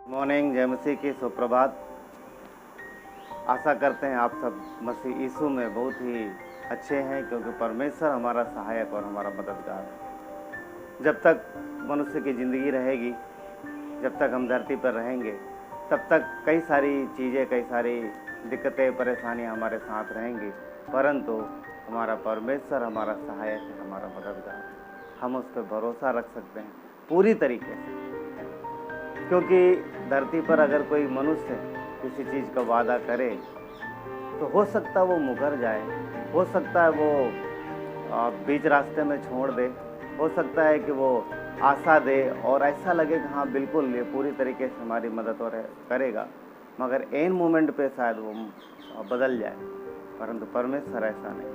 Morning, जय मसीह की सुप्रभात। आशा करते हैं आप सब मसीह यीशु में बहुत ही अच्छे हैं, क्योंकि परमेश्वर हमारा सहायक और हमारा मददगार है। जब तक मनुष्य की ज़िंदगी रहेगी, जब तक हम धरती पर रहेंगे, तब तक कई सारी चीज़ें, कई सारी दिक्कतें, परेशानियां हमारे साथ रहेंगी, परंतु हमारा परमेश्वर हमारा सहायक है, हमारा मददगार है। हम उस पर भरोसा रख सकते हैं पूरी तरीके से, क्योंकि धरती पर अगर कोई मनुष्य किसी चीज़ का वादा करे तो हो सकता है वो मुकर जाए, हो सकता है वो बीच रास्ते में छोड़ दे, हो सकता है कि वो आशा दे और ऐसा लगे कि हाँ बिल्कुल ये पूरी तरीके से हमारी मदद और करेगा, मगर एन मोमेंट पे शायद वो बदल जाए। परंतु परमेश्वर ऐसा नहीं।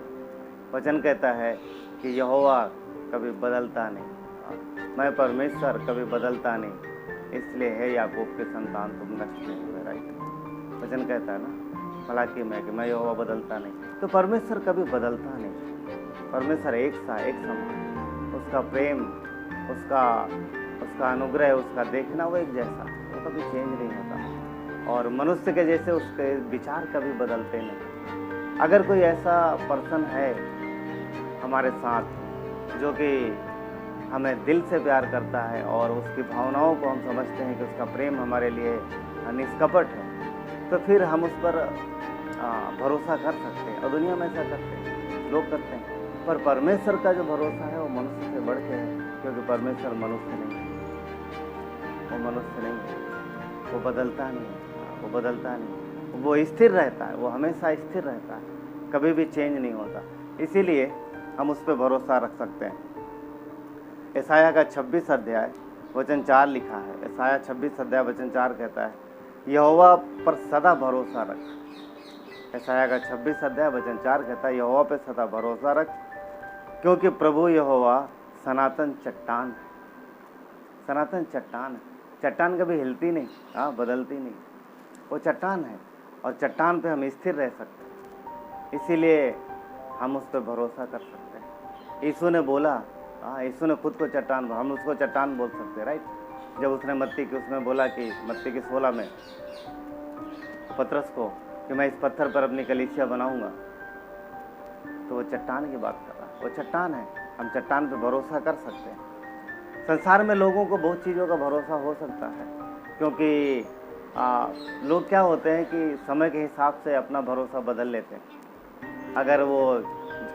वचन कहता है कि यहोवा कभी बदलता नहीं, मैं परमेश्वर कभी बदलता नहीं, इसलिए है याकूब के संतान तुम नष्ट नहीं हुए। राइट, वचन कहता है ना मलाकी में कि मैं यहोवा बदलता नहीं। तो परमेश्वर कभी बदलता नहीं। परमेश्वर एक सा एक समान, उसका प्रेम, उसका अनुग्रह, उसका देखना वो एक जैसा, वो कभी चेंज नहीं होता। और मनुष्य के जैसे उसके विचार कभी बदलते नहीं। अगर कोई ऐसा पर्सन है हमारे साथ जो कि हमें दिल से प्यार करता है और उसकी भावनाओं को हम समझते हैं कि उसका प्रेम हमारे लिए निष्कपट है, तो फिर हम उस पर भरोसा कर सकते हैं। और दुनिया में ऐसा करते हैं, लोग करते हैं, पर परमेश्वर का जो भरोसा है वो मनुष्य से बढ़ के है, क्योंकि परमेश्वर मनुष्य नहीं है, वो मनुष्य नहीं है, वो बदलता नहीं है, वो बदलता नहीं, वो स्थिर रहता है, वो हमेशा स्थिर रहता है, कभी भी चेंज नहीं होता। इसीलिए हम उस पर भरोसा रख सकते हैं। यशायाह का 26 अध्याय वचन 4 लिखा है। यशायाह 26 अध्याय वचन 4 कहता है, यहोवा पर सदा भरोसा रख। यशायाह का 26 अध्याय वचन 4 कहता है, यहोवा पर सदा भरोसा रख, क्योंकि प्रभु यहोवा सनातन चट्टान है। सनातन चट्टान है, चट्टान कभी हिलती नहीं, बदलती नहीं, वो चट्टान है और चट्टान पे हम स्थिर रह सकते हैं। इसीलिए हम उस पर भरोसा कर सकते हैं। यीशु ने बोला, यीशु ने खुद को चट्टान, हम उसको चट्टान बोल सकते हैं। राइट, जब उसने मत्ती की उसमें बोला कि मत्ती की 16 में पतरस को कि मैं इस पत्थर पर अपनी कलीसिया बनाऊंगा, तो वो चट्टान की बात कर रहा है, वो चट्टान है। हम चट्टान पे भरोसा कर सकते हैं। संसार में लोगों को बहुत चीज़ों का भरोसा हो सकता है, क्योंकि लोग क्या होते हैं कि समय के हिसाब से अपना भरोसा बदल लेते हैं। अगर वो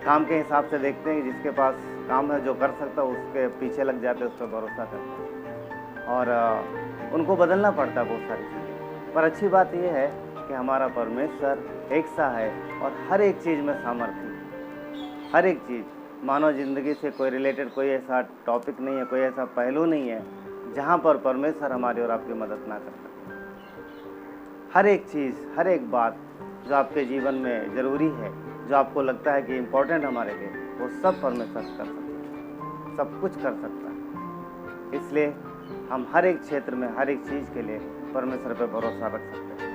काम के हिसाब से देखते हैं, जिसके पास काम है, जो कर सकता है, उसके पीछे लग जाते हैं, उस पर भरोसा करते हैं और उनको बदलना पड़ता है बहुत सारी चीज़ें। पर अच्छी बात यह है कि हमारा परमेश्वर एक सा है और हर एक चीज़ में सामर्थ्य, हर एक चीज़। मानव ज़िंदगी से कोई रिलेटेड कोई ऐसा टॉपिक नहीं है, कोई ऐसा पहलू नहीं है जहाँ पर परमेश्वर हमारी और आपकी मदद ना कर सके। हर एक चीज़, हर एक बात जो आपके जीवन में ज़रूरी है, जो आपको लगता है कि इम्पोर्टेंट हमारे लिए, वो सब परमेश्वर कर सकता है, सब कुछ कर सकता है। इसलिए हम हर एक क्षेत्र में, हर एक चीज़ के लिए परमेश्वर पर भरोसा रख सकते हैं।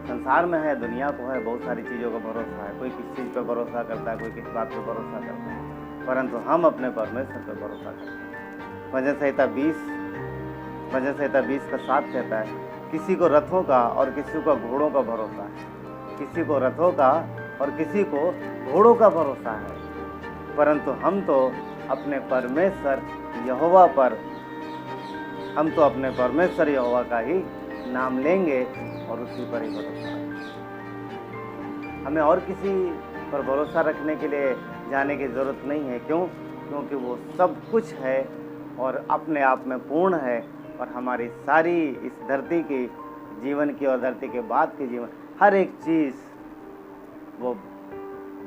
संसार में है, दुनिया को है, बहुत सारी चीज़ों का भरोसा है, कोई किस चीज़ पर भरोसा करता है, कोई किस बात पर भरोसा करता है, परंतु हम अपने परमेश्वर पर भरोसा करते हैं। भजन संहिता 20 का 7 कहता है, किसी को रथों का और किसी को घोड़ों का भरोसा है। किसी को रथों का और किसी को घोड़ों का भरोसा है, परंतु हम तो अपने परमेश्वर यहोवा पर, हम तो अपने परमेश्वर यहोवा का ही नाम लेंगे और उसी पर ही भरोसा रखेंगे। हमें और किसी पर भरोसा रखने के लिए जाने की ज़रूरत नहीं है। क्यों? क्योंकि वो सब कुछ है और अपने आप में पूर्ण है, और हमारी सारी इस धरती की जीवन की और धरती के बाद की जीवन, हर एक चीज़ वो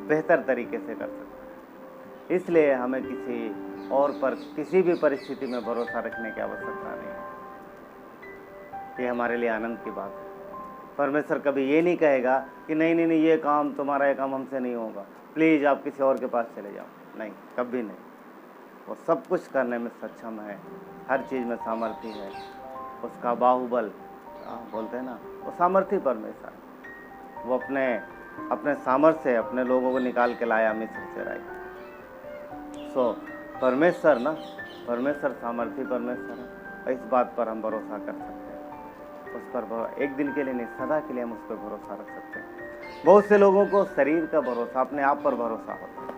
बेहतर तरीके से कर सकता है। इसलिए हमें किसी और पर किसी भी परिस्थिति में भरोसा रखने की आवश्यकता नहीं है। ये हमारे लिए आनंद की बात है। परमेश्वर कभी ये नहीं कहेगा कि नहीं नहीं नहीं, ये काम तुम्हारा, ये काम हमसे नहीं होगा, प्लीज़ आप किसी और के पास चले जाओ। नहीं, कभी नहीं। वो सब कुछ करने में सक्षम है, हर चीज़ में सामर्थ्य है। उसका बाहुबल बोलते हैं ना, वो सामर्थ्य परमेश्वर है। वो अपने सामर्थ्य से अपने लोगों को निकाल के लाया मिस्र से। राइट, परमेश्वर सामर्थ्य परमेश्वर है, इस बात पर हम भरोसा कर सकते हैं। एक दिन के लिए नहीं, सदा के लिए हम उस पर भरोसा रख सकते हैं। बहुत से लोगों को शरीर का भरोसा, अपने आप पर भरोसा होता है,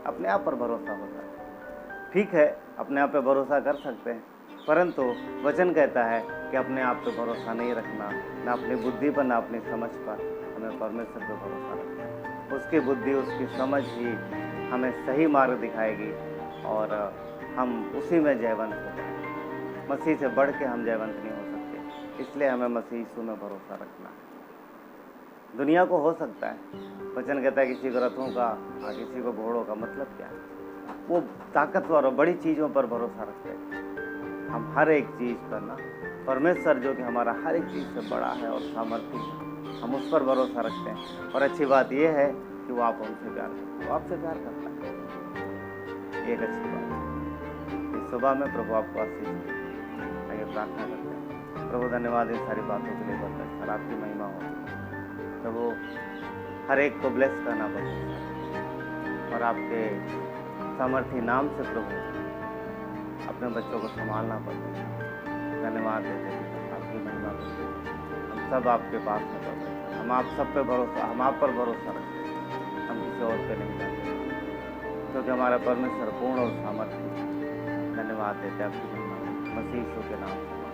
अपने आप पर भरोसा होता है। ठीक है, अपने आप पे भरोसा कर सकते हैं, परंतु वचन कहता है कि अपने आप पे भरोसा नहीं रखना, ना अपनी बुद्धि पर, ना अपनी समझ पर, हमें परमेश्वर पे भरोसा रखना है। उसकी बुद्धि, उसकी समझ ही हमें सही मार्ग दिखाएगी और हम उसी में जयवंत हो जाएंगे। मसीह से बढ़ के हम जयवंत नहीं हो सकते, इसलिए हमें मसीह यीशु में भरोसा रखना है। दुनिया को हो सकता है, वचन कहता है किसी को रथों का, किसी को घोड़ों का, मतलब क्या है? वो ताकतवर और बड़ी चीज़ों पर भरोसा रखते हैं। हम हर एक चीज़ पर ना, परमेश्वर जो कि हमारा हर एक चीज़ से बड़ा है और सामर्थी है, हम उस पर भरोसा रखते हैं। और अच्छी बात यह है कि वो आप हमसे प्यार करते हैं, वो आपसे प्यार करता है, एक अच्छी बात है। इस सुबह में प्रभु आपको आशीष दे। आइए प्रार्थना करते हैं। प्रभु धन्यवाद इन सारी बातों के लिए, परमेश्वर आपकी महिमा हो। प्रभु हर एक को ब्लेस करना पड़ता और आपके सामर्थी नाम से प्रभु अपने बच्चों को संभालना पड़ता है। धन्यवाद देते हैं, आपकी महिमा करते हैं। हम सब आपके पास हैं प्रभु, हम आप सब पे भरोसा, हम आप पर भरोसा रखते हैं, हम किसी और पे नहीं जाते, क्योंकि हमारा परमेश्वर पूर्ण और सामर्थी। धन्यवाद देते हैं आपकी महिमा मसीह यीशु के नाम से।